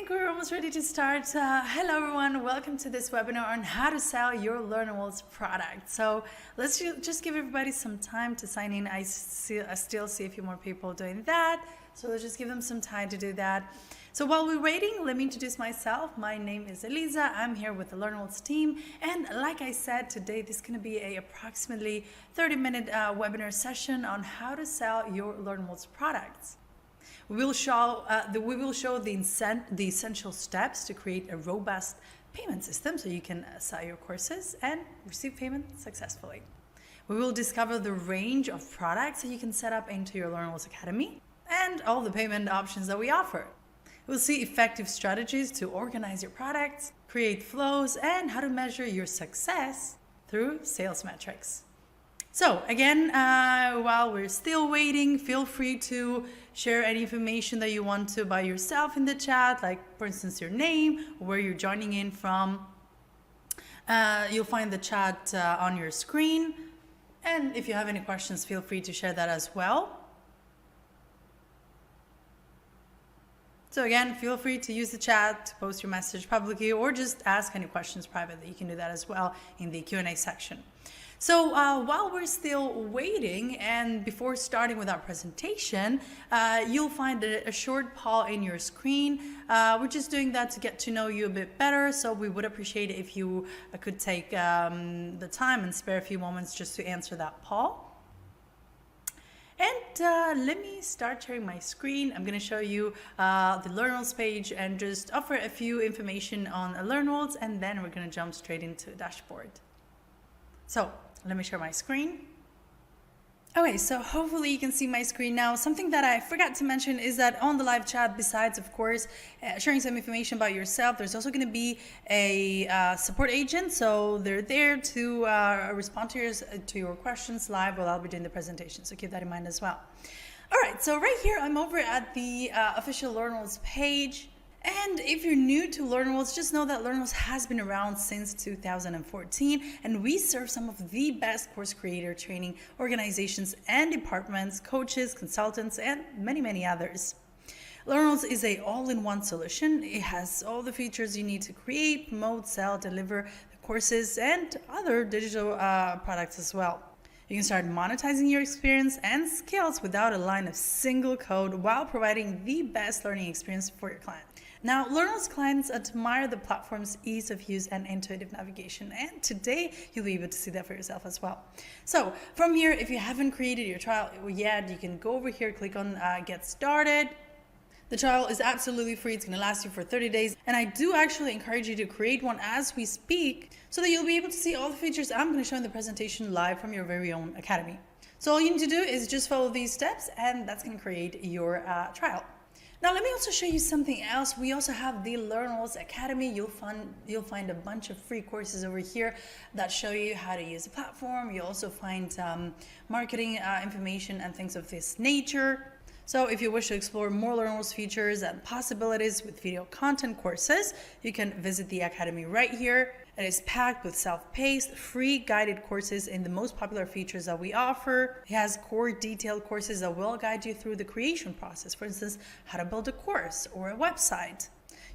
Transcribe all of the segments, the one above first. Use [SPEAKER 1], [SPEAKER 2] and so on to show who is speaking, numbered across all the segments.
[SPEAKER 1] think we're almost ready to start. Hello everyone, welcome to this webinar on how to sell your LearnWorlds product. So let's just give everybody some time to sign in. I still see a few more people doing that, so let's just give them some time to do that. So while we're waiting, let me introduce myself. My name is Eliza. I'm here with the LearnWorlds team, and like I said, today this is going to be a approximately 30-minute webinar session on how to sell your LearnWorlds products. We will show the essential steps to create a robust payment system so you can sell your courses and receive payment successfully. We will discover the range of products that you can set up into your LearnWorlds Academy and all the payment options that we offer. We'll see effective strategies to organize your products, create flows, and how to measure your success through sales metrics. So again, while we're still waiting, feel free to share any information that you want to by yourself in the chat, like for instance your name, where you're joining in from. You'll find the chat on your screen, and if you have any questions, feel free to share that as well. So again, feel free to use the chat to post your message publicly or just ask any questions privately. You can do that as well in the Q&A section. So while we're still waiting and before starting with our presentation, you'll find a short poll in your screen. We're just doing that to get to know you a bit better. So we would appreciate it if you could take the time and spare a few moments just to answer that poll. And let me start sharing my screen. I'm going to show you the LearnWorlds page and just offer a few information on LearnWorlds, and then we're going to jump straight into the dashboard. So let me share my screen. Okay, so hopefully you can see my screen now. Something that I forgot to mention is that on the live chat, besides, of course, sharing some information about yourself, there's also going to be a support agent. So they're there to respond to your questions live while I'll be doing the presentation. So keep that in mind as well. All right, so right here, I'm over at the official LearnWorlds page. And if you're new to LearnWorlds, just know that LearnWorlds has been around since 2014, and we serve some of the best course creator training organizations and departments, coaches, consultants, and many, many others. LearnWorlds is an all-in-one solution. It has all the features you need to create, promote, sell, deliver the courses, and other digital products as well. You can start monetizing your experience and skills without a line of single code while providing the best learning experience for your client. Now, LearnWorlds clients admire the platform's ease of use and intuitive navigation, and today you'll be able to see that for yourself as well. So from here, if you haven't created your trial yet, you can go over here, click on Get Started. The trial is absolutely free. It's going to last you for 30 days. And I do actually encourage you to create one as we speak so that you'll be able to see all the features I'm going to show in the presentation live from your very own academy. So all you need to do is just follow these steps, and that's going to create your trial. Now let me also show you something else. We also have the LearnWorlds Academy. You'll find a bunch of free courses over here that show you how to use the platform. You'll also find marketing information and things of this nature. So if you wish to explore more LearnWorlds features and possibilities with video content courses, you can visit the Academy right here. It is packed with self-paced, free guided courses in the most popular features that we offer. It has core detailed courses that will guide you through the creation process. For instance, how to build a course or a website.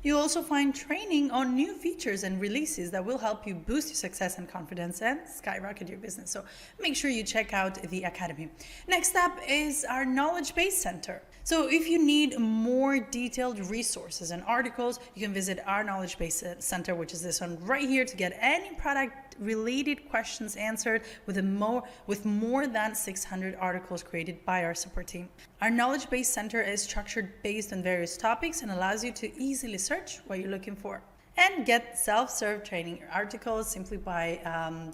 [SPEAKER 1] You'll also find training on new features and releases that will help you boost your success and confidence and skyrocket your business. So make sure you check out the Academy. Next up is our Knowledge Base Center. So if you need more detailed resources and articles, you can visit our Knowledge Base Center, which is this one right here, to get any product related questions answered with more than 600 articles created by our support team. Our Knowledge Base Center is structured based on various topics and allows you to easily search what you're looking for and get self-serve training articles simply by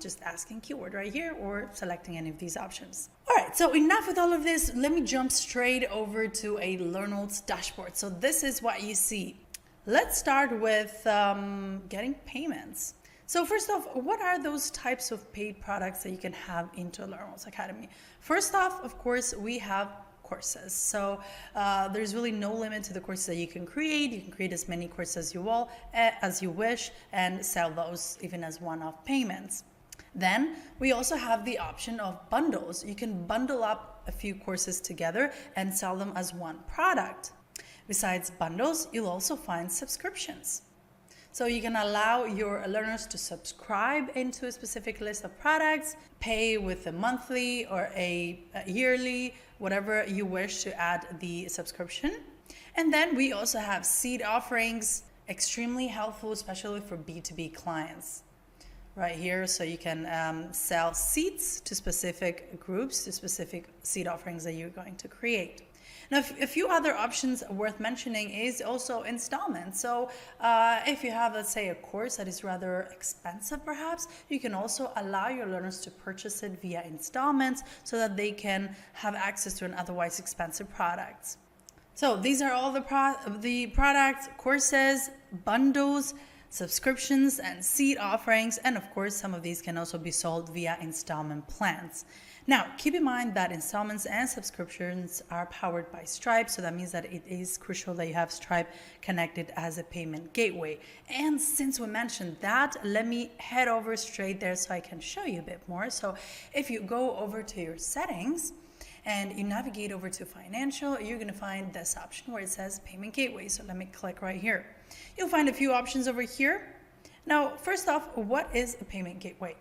[SPEAKER 1] just asking keyword right here or selecting any of these options. All right, so enough with all of this. Let me jump straight over to a LearnWorlds dashboard. So this is what you see. Let's start with getting payments. So first off, what are those types of paid products that you can have into LearnWorlds Academy? First off, of course, we have courses. So there's really no limit to the courses that you can create. You can create as many courses as you wish and sell those even as one-off payments. Then we also have the option of bundles. You can bundle up a few courses together and sell them as one product. Besides bundles, you'll also find subscriptions. So you can allow your learners to subscribe into a specific list of products, pay with a monthly or a yearly, whatever you wish to add the subscription. And then we also have seed offerings, extremely helpful, especially for B2B clients. Right here, so you can sell seeds to specific groups, to specific seed offerings that you're going to create. Now, a few other options worth mentioning is also installments. So if you have, let's say, a course that is rather expensive, perhaps, you can also allow your learners to purchase it via installments so that they can have access to an otherwise expensive product. So these are all the products, courses, bundles, subscriptions, and seed offerings. And of course, some of these can also be sold via installment plans. Now, keep in mind that installments and subscriptions are powered by Stripe, so that means that it is crucial that you have Stripe connected as a payment gateway. And since we mentioned that, let me head over straight there so I can show you a bit more. So if you go over to your settings and you navigate over to financial, you're going to find this option where it says payment gateway. So let me click right here. You'll find a few options over here. Now, first off, what is a payment gateway?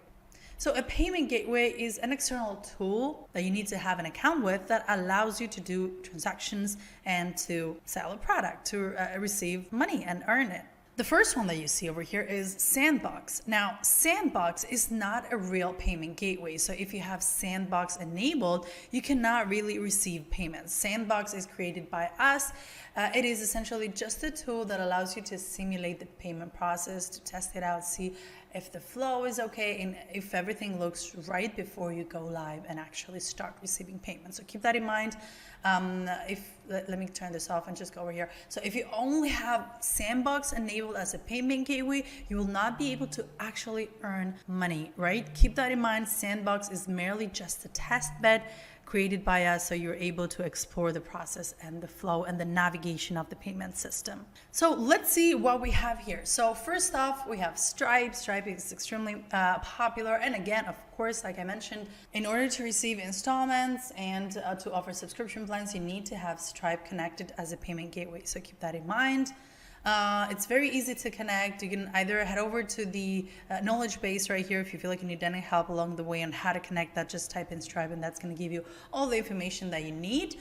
[SPEAKER 1] So a payment gateway is an external tool that you need to have an account with that allows you to do transactions and to sell a product, to receive money and earn it. The first one that you see over here is Sandbox. Now, Sandbox is not a real payment gateway. So if you have Sandbox enabled, you cannot really receive payments. Sandbox is created by us. It is essentially just a tool that allows you to simulate the payment process, to test it out, see if the flow is okay, and if everything looks right before you go live and actually start receiving payments. So keep that in mind. Let me turn this off and just go over here. So if you only have Sandbox enabled as a payment gateway, you will not be able to actually earn money, right? Keep that in mind. Sandbox is merely just a test bed created by us, so you're able to explore the process and the flow and the navigation of the payment system. So let's see what we have here. So first off, we have Stripe. Stripe is extremely popular. And again, of course, like I mentioned, in order to receive installments and to offer subscription plans, you need to have Stripe connected as a payment gateway. So keep that in mind. It's very easy to connect. You can either head over to the knowledge base right here if you feel like you need any help along the way on how to connect that. Just type in Stripe and that's going to give you all the information that you need.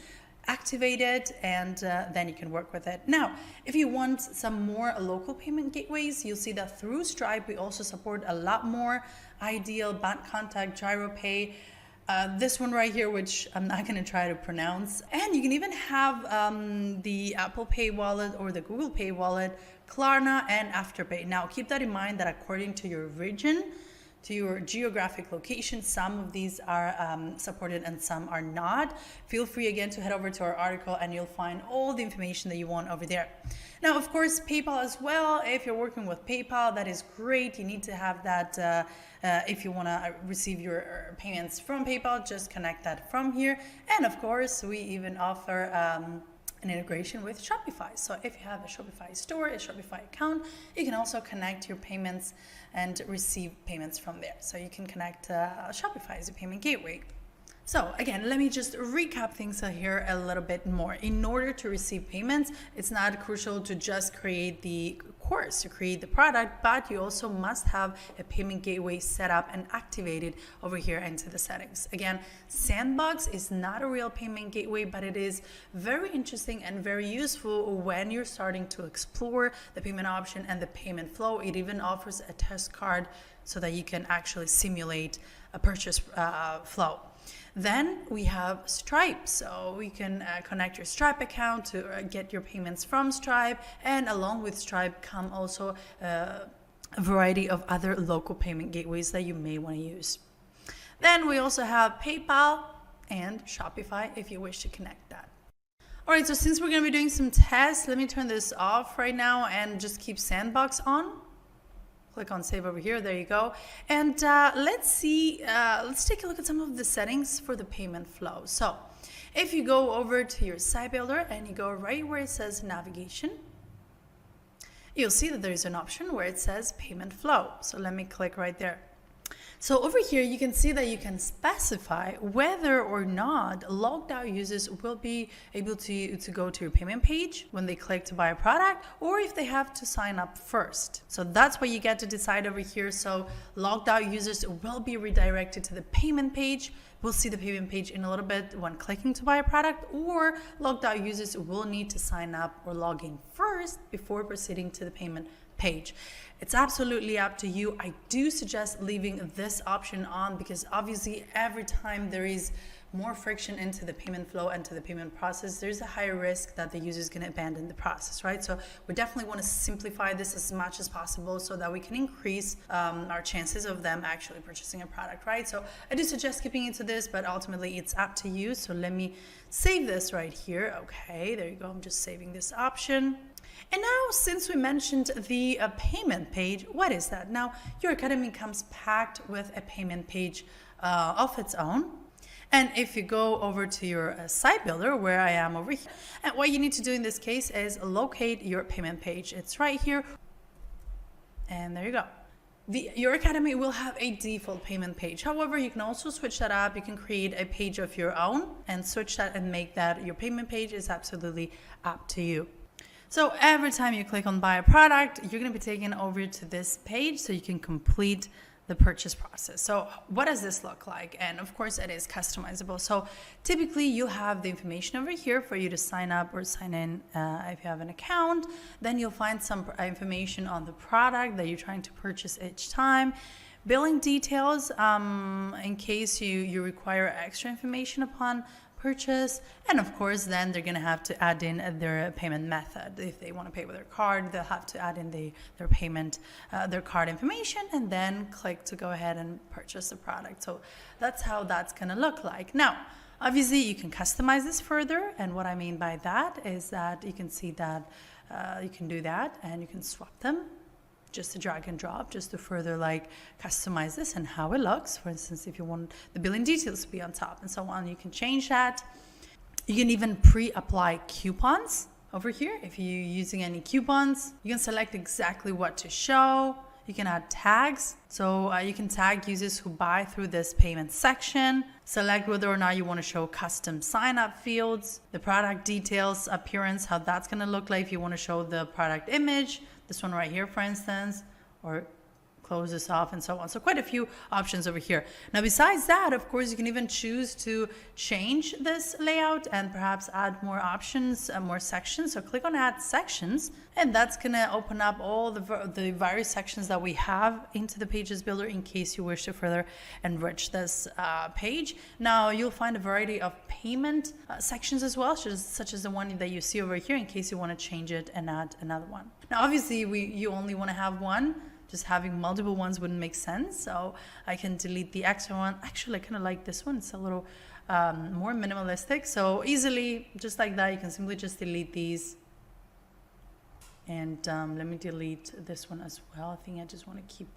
[SPEAKER 1] Activate it and then you can work with it. Now, if you want some more local payment gateways, you'll see that through Stripe we also support a lot more. Ideal, Bank Contact, GiroPay. This one right here, which I'm not going to try to pronounce. And you can even have the Apple Pay wallet or the Google Pay wallet, Klarna, and Afterpay. Now, keep that in mind that according to your region, to your geographic location, some of these are supported and some are not. Feel free again to head over to our article and you'll find all the information that you want over there. Now, of course, PayPal as well. If you're working with PayPal, that is great. You need to have that if you want to receive your payments from PayPal, just connect that from here. And of course, we even offer an integration with Shopify. So if you have a Shopify store, a Shopify account, you can also connect your payments and receive payments from there. So you can connect Shopify as a payment gateway. So again, let me just recap things here a little bit more. In order to receive payments, it's not crucial to just create the course, to create the product, but you also must have a payment gateway set up and activated over here into the settings. Again, Sandbox is not a real payment gateway, but it is very interesting and very useful when you're starting to explore the payment option and the payment flow. It even offers a test card so that you can actually simulate a purchase flow. Then we have Stripe, so we can connect your Stripe account to get your payments from Stripe, and along with Stripe come also a variety of other local payment gateways that you may want to use. Then we also have PayPal and Shopify if you wish to connect that. All right, so since we're going to be doing some tests, let me turn this off right now and just keep Sandbox on. Click on save over here, there you go. And let's take a look at some of the settings for the payment flow. So if you go over to your site builder and you go right where it says navigation, you'll see that there's an option where it says payment flow. So let me click right there. So over here, you can see that you can specify whether or not logged out users will be able to go to your payment page when they click to buy a product, or if they have to sign up first. So that's what you get to decide over here. So logged out users will be redirected to the payment page. We'll see the payment page in a little bit when clicking to buy a product, or logged out users will need to sign up or log in first before proceeding to the payment page. It's absolutely up to you. I do suggest leaving this option on because obviously every time there is more friction into the payment flow and to the payment process, there's a higher risk that the user is going to abandon the process, right? So we definitely want to simplify this as much as possible so that we can increase our chances of them actually purchasing a product, right? So I do suggest keeping it to this, but ultimately it's up to you. So let me save this right here. Okay, there you go. I'm just saving this option. And now, since we mentioned the payment page, what is that? Now, your academy comes packed with a payment page of its own. And if you go over to your site builder, where I am over here, and what you need to do in this case is locate your payment page. It's right here. And there you go. Your academy will have a default payment page. However, you can also switch that up. You can create a page of your own and switch that and make that your payment page. Is absolutely up to you. So every time you click on buy a product, you're going to be taken over to this page so you can complete the purchase process. So what does this look like? And of course it is customizable. So typically you'll have the information over here for you to sign up or sign in if you have an account. Then you'll find some information on the product that you're trying to purchase each time. Billing details in case you require extra information upon purchase, and of course then they're going to have to add in their payment method. If they want to pay with their card, they'll have to add in their payment, their card information, and then click to go ahead and purchase the product. So that's how that's going to look like. Now obviously you can customize this further, and what I mean by that is that you can see that you can do that and you can swap them, just to drag and drop, just to further like customize this and how it looks. For instance, if you want the billing details to be on top and so on, you can change that. You can even pre-apply coupons over here. If you're using any coupons, you can select exactly what to show. You can add tags. So you can tag users who buy through this payment section. Select whether or not you want to show custom sign-up fields, the product details, appearance, how that's going to look like if you want to show the product image, this one right here, for instance, or close this off and so on. So quite a few options over here. Now, besides that, of course, you can even choose to change this layout and perhaps add more options, more sections. So click on add sections, and that's going to open up all the various sections that we have into the pages builder in case you wish to further enrich this page. Now, you'll find a variety of payment sections as well, such as the one that you see over here in case you want to change it and add another one. Now, obviously, you only want to have one. Just having multiple ones wouldn't make sense, so I can delete the extra one. Actually, I kind of like this one. It's a little more minimalistic, so easily, just like that, you can simply just delete these. And let me delete this one as well. I think I just want to keep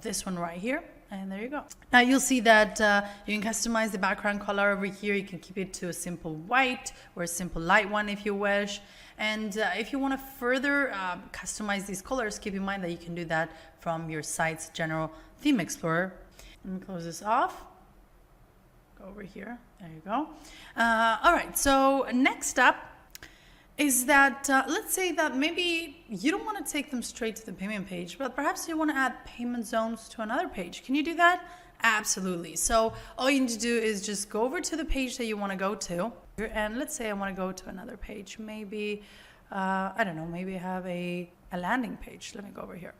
[SPEAKER 1] this one right here, and there you go. Now you'll see that you can customize the background color over here. You can keep it to a simple white or a simple light one if you wish. And if you want to further customize these colors, keep in mind that you can do that from your site's general theme explorer. Let me close this off. Go over here. There you go. All right. So next up is that let's say that maybe you don't want to take them straight to the payment page, but perhaps you want to add payment zones to another page. Can you do that? Absolutely. So all you need to do is just go over to the page that you want to go to. And let's say I want to go to another page. Maybe, I don't know, maybe I have a landing page. Let me go over here.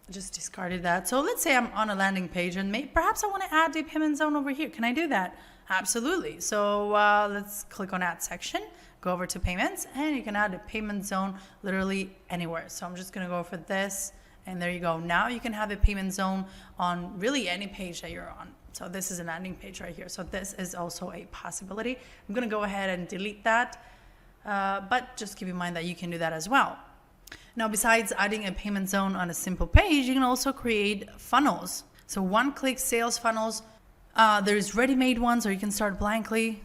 [SPEAKER 1] I just discarded that. So let's say I'm on a landing page and perhaps I want to add a payment zone over here. Can I do that? Absolutely. So let's click on add section, go over to payments, and you can add a payment zone literally anywhere. So I'm just going to go for this. And there you go. Now you can have a payment zone on really any page that you're on. So this is a landing page right here. So this is also a possibility. I'm going to go ahead and delete that. But just keep in mind that you can do that as well. Now, besides adding a payment zone on a simple page, you can also create funnels. So one-click sales funnels. There's ready-made ones, or you can start blankly.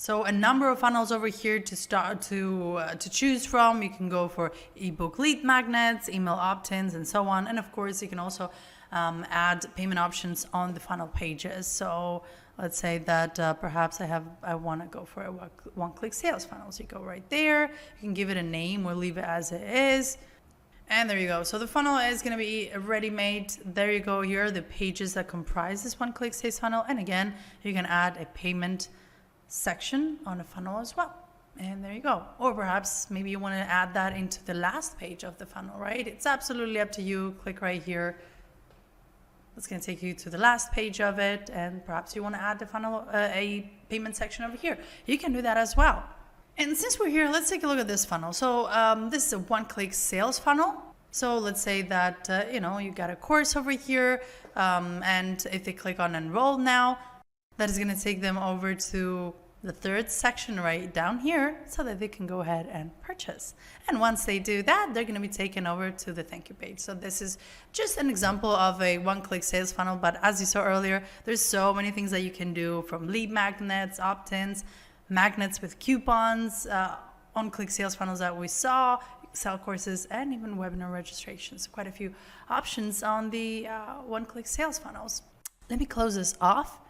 [SPEAKER 1] So a number of funnels over here to start to choose from. You can go for ebook lead magnets, email opt-ins, and so on. And of course, you can also add payment options on the funnel pages. So let's say that perhaps I want to go for a one-click sales funnel. So you go right there. You can give it a name or leave it as it is. And there you go. So the funnel is going to be ready-made. There you go. Here are the pages that comprise this one-click sales funnel. And again, you can add a payment section on a funnel as well. And there you go. Or perhaps maybe you want to add that into the last page of the funnel, right? It's absolutely up to you. Click right here. It's going to take you to the last page of it. And perhaps you want to add the funnel, a payment section over here. You can do that as well. And since we're here, let's take a look at this funnel. So this is a one-click sales funnel. So let's say that, you got a course over here. And if they click on enroll now, that is going to take them over to the third section right down here so that they can go ahead and purchase. And once they do that, they're going to be taken over to the thank you page. So this is just an example of a one-click sales funnel. But as you saw earlier, there's so many things that you can do, from lead magnets, opt-ins, magnets with coupons, on-click sales funnels that we saw, sell courses, and even webinar registrations. Quite a few options on the one-click sales funnels. Let me close this off.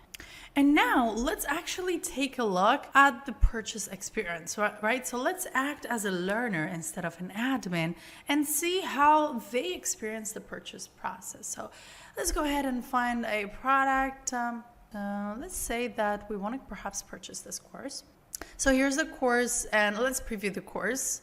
[SPEAKER 1] And now let's actually take a look at the purchase experience, right? So let's act as a learner instead of an admin and see how they experience the purchase process. So let's go ahead and find a product. Let's say that we want to perhaps purchase this course. So here's the course, and let's preview the course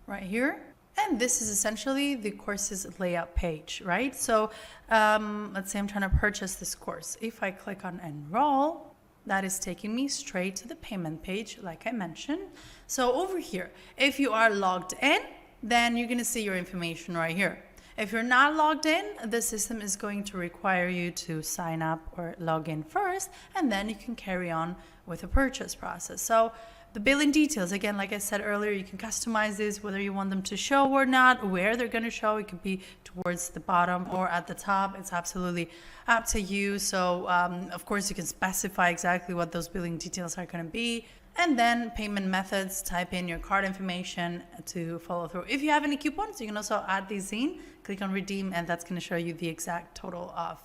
[SPEAKER 1] right here. And this is essentially the course's layout page, right? So let's say I'm trying to purchase this course. If I click on enroll, that is taking me straight to the payment page, like I mentioned. So over here, if you are logged in, then you're going to see your information right here. If you're not logged in, the system is going to require you to sign up or log in first, and then you can carry on with the purchase process. So the billing details, again, like I said earlier, you can customize this, whether you want them to show or not, where they're going to show. It could be towards the bottom or at the top. It's absolutely up to you. So, of course, you can specify exactly what those billing details are going to be. And then payment methods, type in your card information to follow through. If you have any coupons, you can also add these in, click on redeem, and that's going to show you the exact total of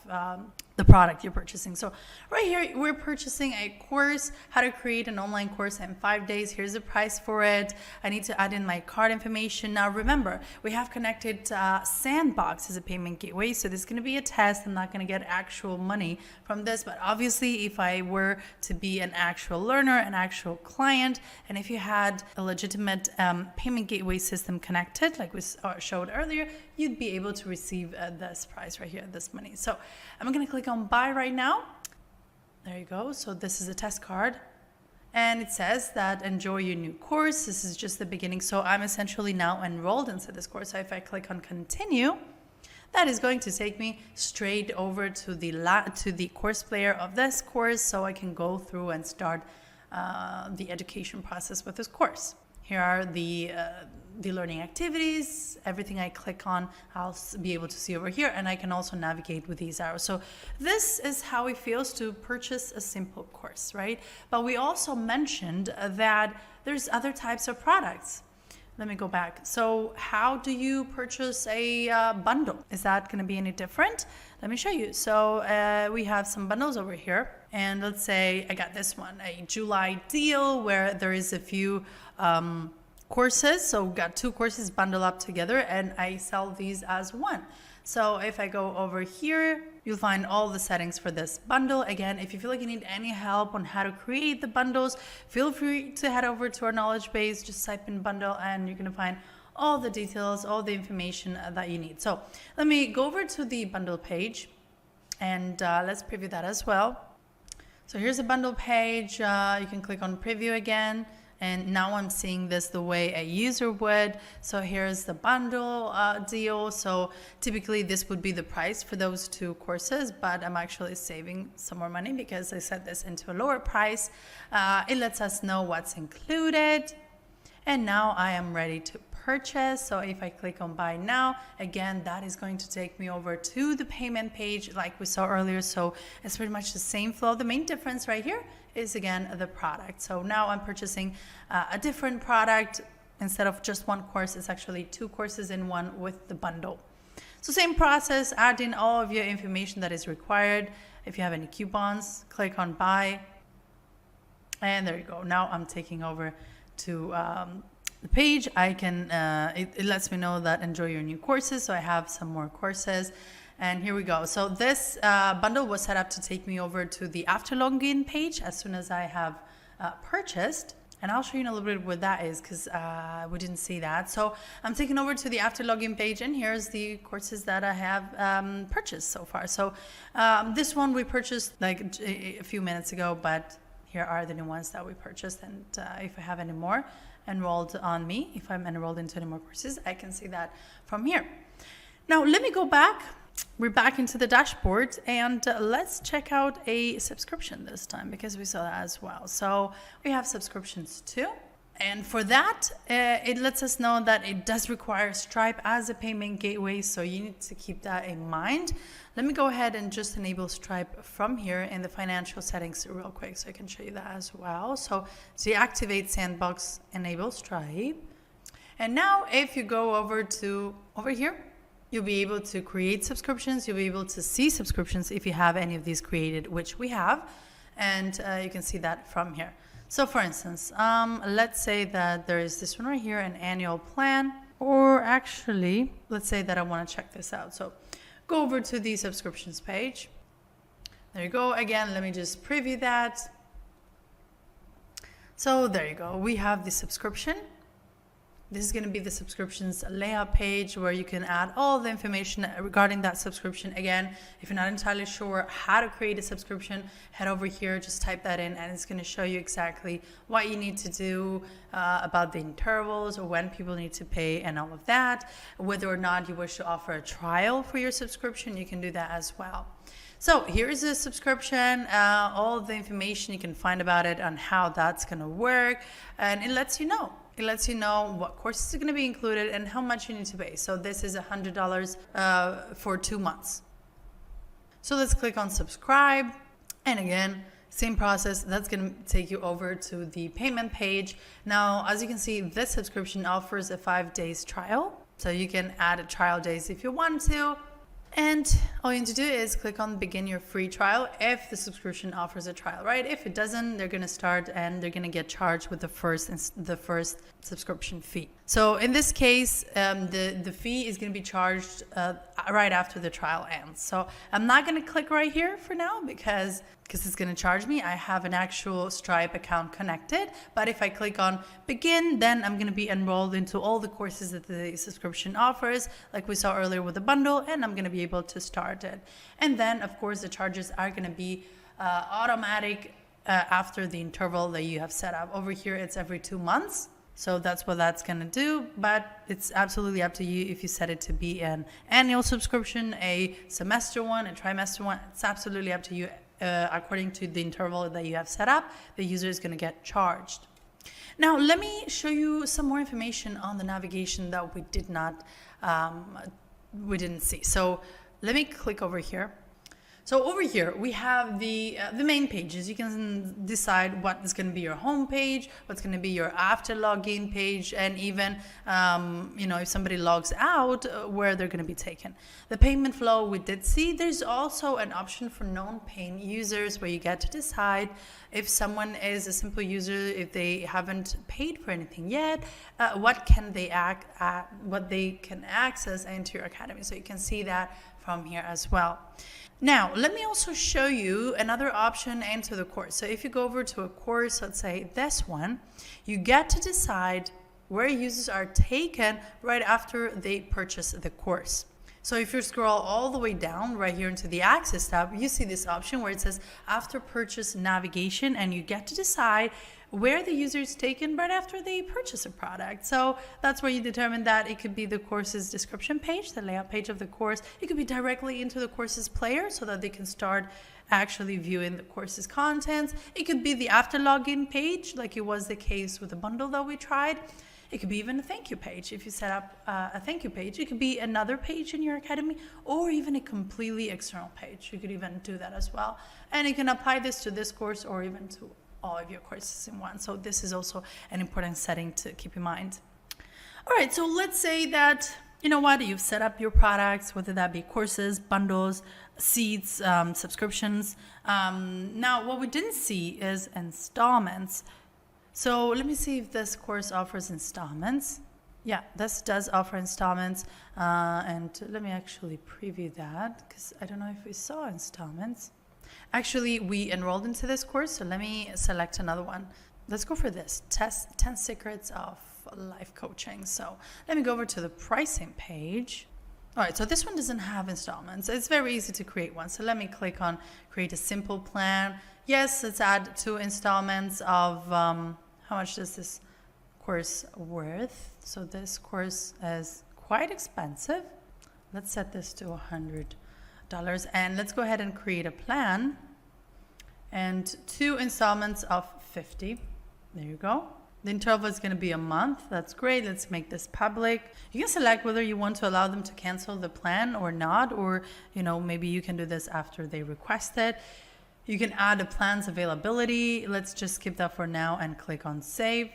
[SPEAKER 1] the product you're purchasing. So right here, we're purchasing a course, how to create an online course in 5 days. Here's the price for it. I need to add in my card information. Now remember, we have connected Sandbox as a payment gateway. So this is going to be a test. I'm not going to get actual money from this, but obviously if I were to be an actual learner, an actual client, and if you had a legitimate payment gateway system connected, like we showed earlier, you'd be able to receive this price right here, this money. So I'm going to click on buy right now. There you go. So this is a test card, and it says that enjoy your new course. This is just the beginning. So I'm essentially now enrolled into this course. So if I click on continue, that is going to take me straight over to the course player of this course, so I can go through and start the education process with this course. Here are the learning activities. Everything I click on, I'll be able to see over here, and I can also navigate with these arrows. So this is how it feels to purchase a simple course, right? But we also mentioned that there's other types of products. Let me go back. So how do you purchase a bundle? Is that going to be any different? Let me show you. So we have some bundles over here. And let's say I got this one, a July deal where there is a few courses. So we've got 2 courses bundled up together, and I sell these as one. So if I go over here, you'll find all the settings for this bundle. Again, if you feel like you need any help on how to create the bundles, feel free to head over to our knowledge base, just type in bundle, and you're going to find all the details, all the information that you need. So let me go over to the bundle page, and let's preview that as well. So here's a bundle page. You can click on preview again. And now I'm seeing this the way a user would. So here's the bundle deal. So typically this would be the price for those 2 courses, but I'm actually saving some more money because I set this into a lower price. It lets us know what's included. And now I am ready to purchase. So if I click on buy now, again, that is going to take me over to the payment page like we saw earlier. So it's pretty much the same flow. The main difference right here is again the product. So now I'm purchasing a different product. Instead of just one course, it's actually 2 courses in one with the bundle. So same process, add in all of your information that is required. If you have any coupons, click on buy. And there you go. Now I'm taking over to the page. I can, it lets me know that enjoy your new courses. So I have some more courses. And here we go. So this bundle was set up to take me over to the after login page as soon as I have purchased. And I'll show you in a little bit what that is because we didn't see that. So I'm taking over to the after login page, and here's the courses that I have purchased so far. So this one we purchased like a few minutes ago, but here are the new ones that we purchased. And if I have any more enrolled on me, if I'm enrolled into any more courses, I can see that from here. Now let me go back. We're back into the dashboard, and let's check out a subscription this time because we saw that as well. So we have subscriptions too. And for that, it lets us know that it does require Stripe as a payment gateway. So you need to keep that in mind. Let me go ahead and just enable Stripe from here in the financial settings real quick so I can show you that as well. So deactivate Sandbox, enable Stripe. And now if you go over here, you'll be able to create subscriptions. You'll be able to see subscriptions if you have any of these created, which we have. And you can see that from here. So for instance, let's say that there is this one right here, an annual plan. Or actually, let's say that I want to check this out. So go over to the subscriptions page. There you go. Again, let me just preview that. So there you go. We have the subscription. This is going to be the subscriptions layout page where you can add all the information regarding that subscription. Again, if you're not entirely sure how to create a subscription, head over here, just type that in, and it's going to show you exactly what you need to do about the intervals or when people need to pay and all of that. Whether or not you wish to offer a trial for your subscription, you can do that as well. So here's a subscription, all the information you can find about it and how that's going to work, and it lets you know. It lets you know what courses are going to be included and how much you need to pay. So this is $100 for 2 months. So let's click on subscribe. And again, same process. That's going to take you over to the payment page. Now, as you can see, this subscription offers a 5 days trial. So you can add a trial days if you want to. And all you need to do is click on begin your free trial if the subscription offers a trial, right? If it doesn't, they're going to start and they're going to get charged with the first subscription fee. So in this case, the fee is going to be charged right after the trial ends. So I'm not going to click right here for now because it's going to charge me. I have an actual Stripe account connected, but if I click on begin, then I'm going to be enrolled into all the courses that the subscription offers, like we saw earlier with the bundle, and I'm going to be able to start it. And then, of course, the charges are going to be automatic after the interval that you have set up. Over here, it's every 2 months. So that's what that's going to do, but it's absolutely up to you if you set it to be an annual subscription, a semester one, a trimester one. It's absolutely up to you. According to the interval that you have set up, the user is going to get charged. Now, let me show you some more information on the navigation that we didn't see. So let me click over here. So over here, we have the main pages. You can decide what is going to be your home page, what's going to be your after login page, and even, if somebody logs out, where they're going to be taken. The payment flow we did see. There's also an option for non-paying users where you get to decide if someone is a simple user, if they haven't paid for anything yet, what they can access into your academy. So you can see that from here as well. Now, let me also show you another option into the course. So if you go over to a course, let's say this one, you get to decide where users are taken right after they purchase the course. So if you scroll all the way down right here into the Access tab, you see this option where it says after purchase navigation, and you get to decide where the user is taken right after they purchase a product. So that's where you determine that. It could be the course's description page, the layout page of the course. It could be directly into the course's player so that they can start actually viewing the course's contents. It could be the after login page, like it was the case with the bundle that we tried. It could be even a thank you page. If you set up a thank you page, it could be another page in your academy or even a completely external page. You could even do that as well. And you can apply this to this course or even to all of your courses in one. So this is also an important setting to keep in mind. All right, so let's say that, you know what, you've set up your products, whether that be courses, bundles, seats, subscriptions. Now, what we didn't see is installments. So let me see if this course offers installments. Yeah, this does offer installments. And let me actually preview that because I don't know if we saw installments. Actually, we enrolled into this course, so let me select another one. Let's go for this, 10 secrets of life coaching. So let me go over to the pricing page. All right, so this one doesn't have installments. It's very easy to create one. So let me click on create a simple plan. Yes, let's add 2 installments of, how much does this course worth? So this course is quite expensive. Let's set this to $100 and let's go ahead and create a plan and 2 installments of 50. There you go. The interval is going to be a month. That's great. Let's make this public. You can select whether you want to allow them to cancel the plan or not, or, you know, maybe you can do this after they request it. You can add a plan's availability. Let's just skip that for now and click on save.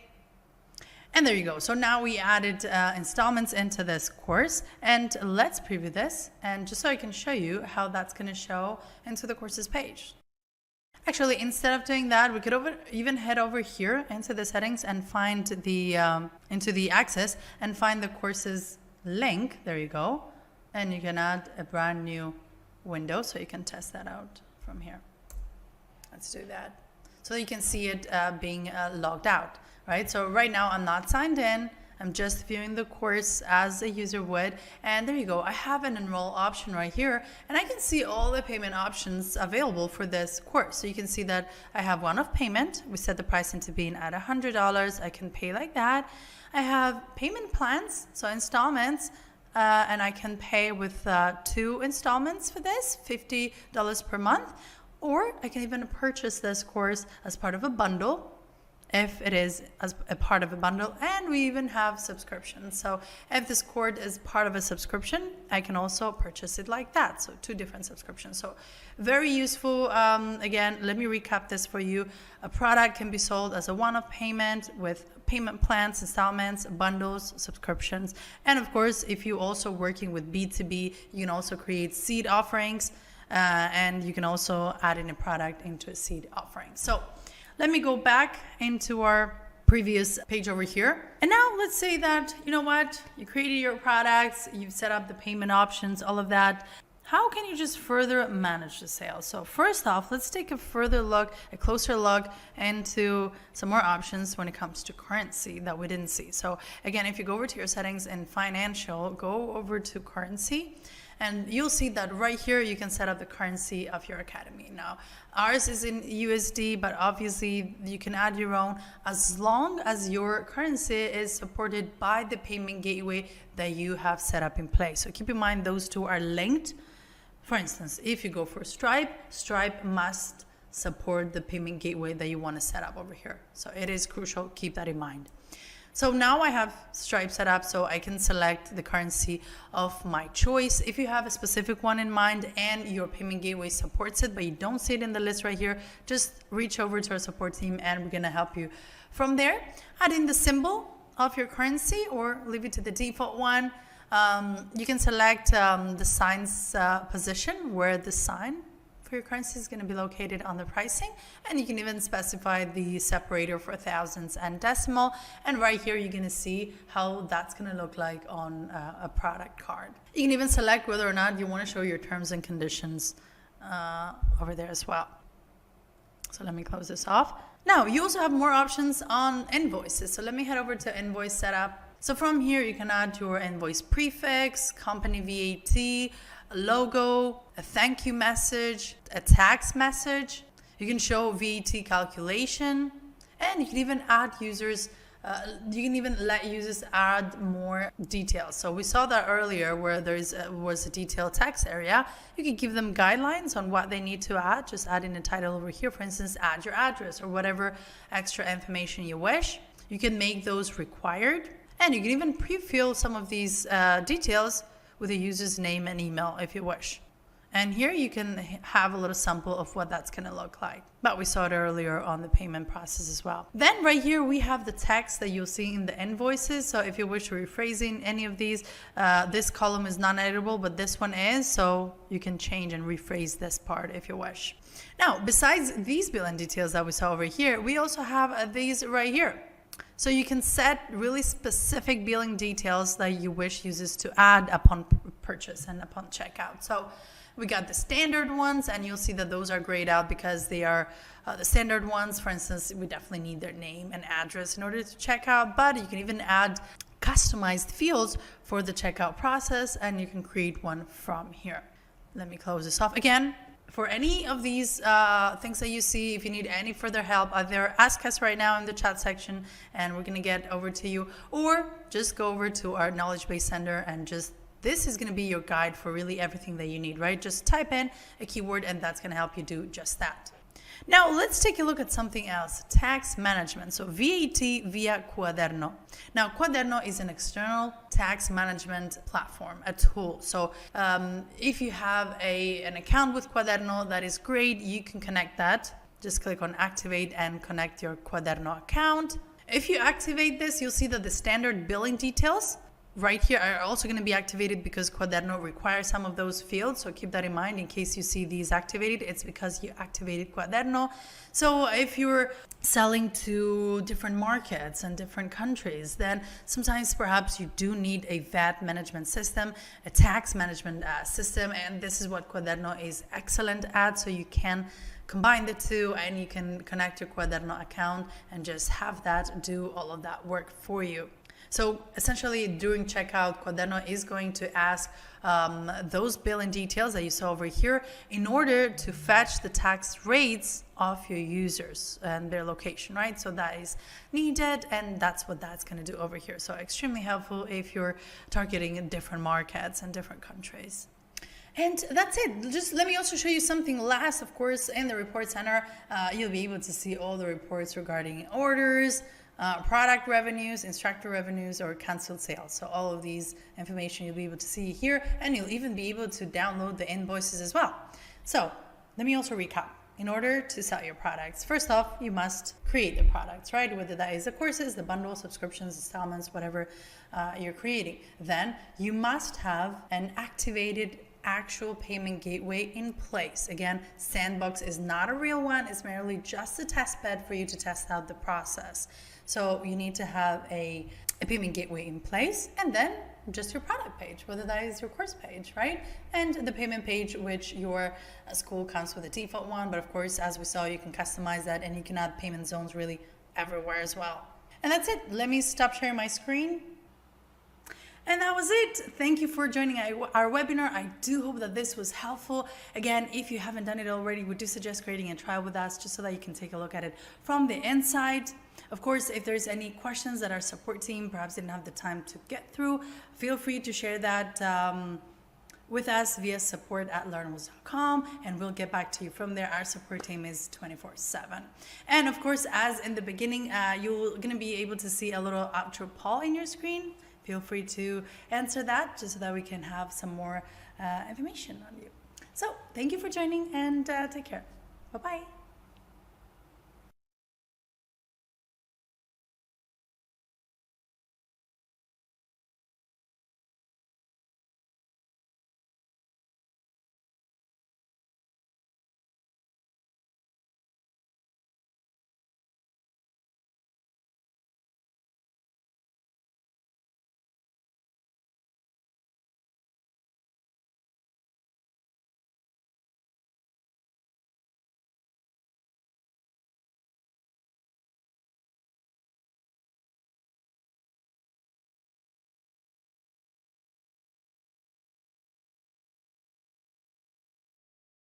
[SPEAKER 1] And there you go. So now we added installments into this course, and let's preview this. And just so I can show you how that's going to show into the courses page. Actually, instead of doing that, we could even head over here into the settings and find the into the access and find the courses link. There you go. And you can add a brand new window so you can test that out from here. Let's do that. So you can see it being logged out, right? So right now I'm not signed in. I'm just viewing the course as a user would. And there you go. I have an enroll option right here. And I can see all the payment options available for this course. So you can see that I have one-off payment. We set the pricing to being at $100. I can pay like that. I have payment plans, so installments. And I can pay with 2 installments for this, $50 per month. Or I can even purchase this course as part of a bundle, if it is as a part of a bundle, and we even have subscriptions. So if this course is part of a subscription, I can also purchase it like that. So 2 different subscriptions. So very useful. Again, let me recap this for you. A product can be sold as a one-off payment with payment plans, installments, bundles, subscriptions. And of course, if you're also working with B2B, you can also create seed offerings, and you can also add in a product into a seed offering. So let me go back into our previous page over here. And now let's say that, you know what, you created your products, you've set up the payment options, all of that. How can you just further manage the sales? So first off, let's take a closer look into some more options when it comes to currency that we didn't see. So again, if you go over to your settings in financial, go over to currency. And you'll see that right here, you can set up the currency of your academy. Now, ours is in USD, but obviously you can add your own as long as your currency is supported by the payment gateway that you have set up in place. So keep in mind, those 2 are linked. For instance, if you go for Stripe, Stripe must support the payment gateway that you want to set up over here. So it is crucial, keep that in mind. So now I have Stripe set up, so I can select the currency of my choice. If you have a specific one in mind and your payment gateway supports it, but you don't see it in the list right here, just reach over to our support team and we're gonna help you. From there, add in the symbol of your currency or leave it to the default one. You can select the sign's position, where the sign for your currency is going to be located on the pricing, and you can even specify the separator for thousands and decimal. And right here, you're going to see how that's going to look like on a product card. You can even select whether or not you want to show your terms and conditions over there as well. So let me close this off. Now, you also have more options on invoices. So let me head over to invoice setup. So from here, you can add your invoice prefix, company VAT, a logo, a thank you message, a tax message. You can show VAT calculation, and you can even add users. You can even let users add more details. So we saw that earlier where was a detailed text area. You can give them guidelines on what they need to add. Just add in a title over here. For instance, add your address or whatever extra information you wish. You can make those required. And you can even pre-fill some of these details with a user's name and email if you wish. And here you can have a little sample of what that's going to look like. But we saw it earlier on the payment process as well. Then right here we have the text that you'll see in the invoices. So if you wish to rephrasing any of these, this column is non-editable, but this one is. So you can change and rephrase this part if you wish. Now, besides these billing details that we saw over here, we also have these right here. So you can set really specific billing details that you wish users to add upon purchase and upon checkout. So we got the standard ones, and you'll see that those are grayed out because they are the standard ones. For instance, we definitely need their name and address in order to check out, but you can even add customized fields for the checkout process, and you can create one from here. Let me close this off. Again, for any of these things that you see, if you need any further help, either ask us right now in the chat section and we're going to get over to you, or just go over to our knowledge base center and this is going to be your guide for really everything that you need, right? Just type in a keyword and that's going to help you do just that. Now let's take a look at something else, tax management. So VAT via Quaderno. Now Quaderno is an external tax management platform, a tool. So if you have an account with Quaderno, that is great. You can connect that. Just click on activate and connect your Quaderno account. If you activate this, you'll see that the standard billing details right here are also going to be activated because Quaderno requires some of those fields. So keep that in mind in case you see these activated. It's because you activated Quaderno. So if you're selling to different markets and different countries, then sometimes perhaps you do need a VAT management system, a tax management system. And this is what Quaderno is excellent at. So you can combine the two and you can connect your Quaderno account and just have that do all of that work for you. So essentially during checkout, Quaderno is going to ask those billing details that you saw over here in order to fetch the tax rates of your users and their location, right? So that is needed, and that's what that's going to do over here. So extremely helpful if you're targeting different markets and different countries. And that's it. Just let me also show you something last. Of course, in the report center, you'll be able to see all the reports regarding orders, product revenues, instructor revenues, or canceled sales. So all of these information you'll be able to see here, and you'll even be able to download the invoices as well. So let me also recap. In order to sell your products, first off, you must create the products, right? Whether that is the courses, the bundle, subscriptions, installments, whatever you're creating. Then you must have an activated actual payment gateway in place. Again, Sandbox is not a real one. It's merely just a test bed for you to test out the process. So you need to have a payment gateway in place, and then just your product page, whether that is your course page, right? And the payment page, which your school comes with a default one. But of course, as we saw, you can customize that and you can add payment zones really everywhere as well. And that's it. Let me stop sharing my screen. And that was it. Thank you for joining our webinar. I do hope that this was helpful. Again, if you haven't done it already, we do suggest creating a trial with us just so that you can take a look at it from the inside. Of course, if there's any questions that our support team perhaps didn't have the time to get through, feel free to share that with us via support@learnworlds.com, and we'll get back to you from there. Our support team is 24/7. And of course, as in the beginning, you're going to be able to see a little outro poll in your screen. Feel free to answer that just so that we can have some more information on you. So thank you for joining, and take care. Bye-bye.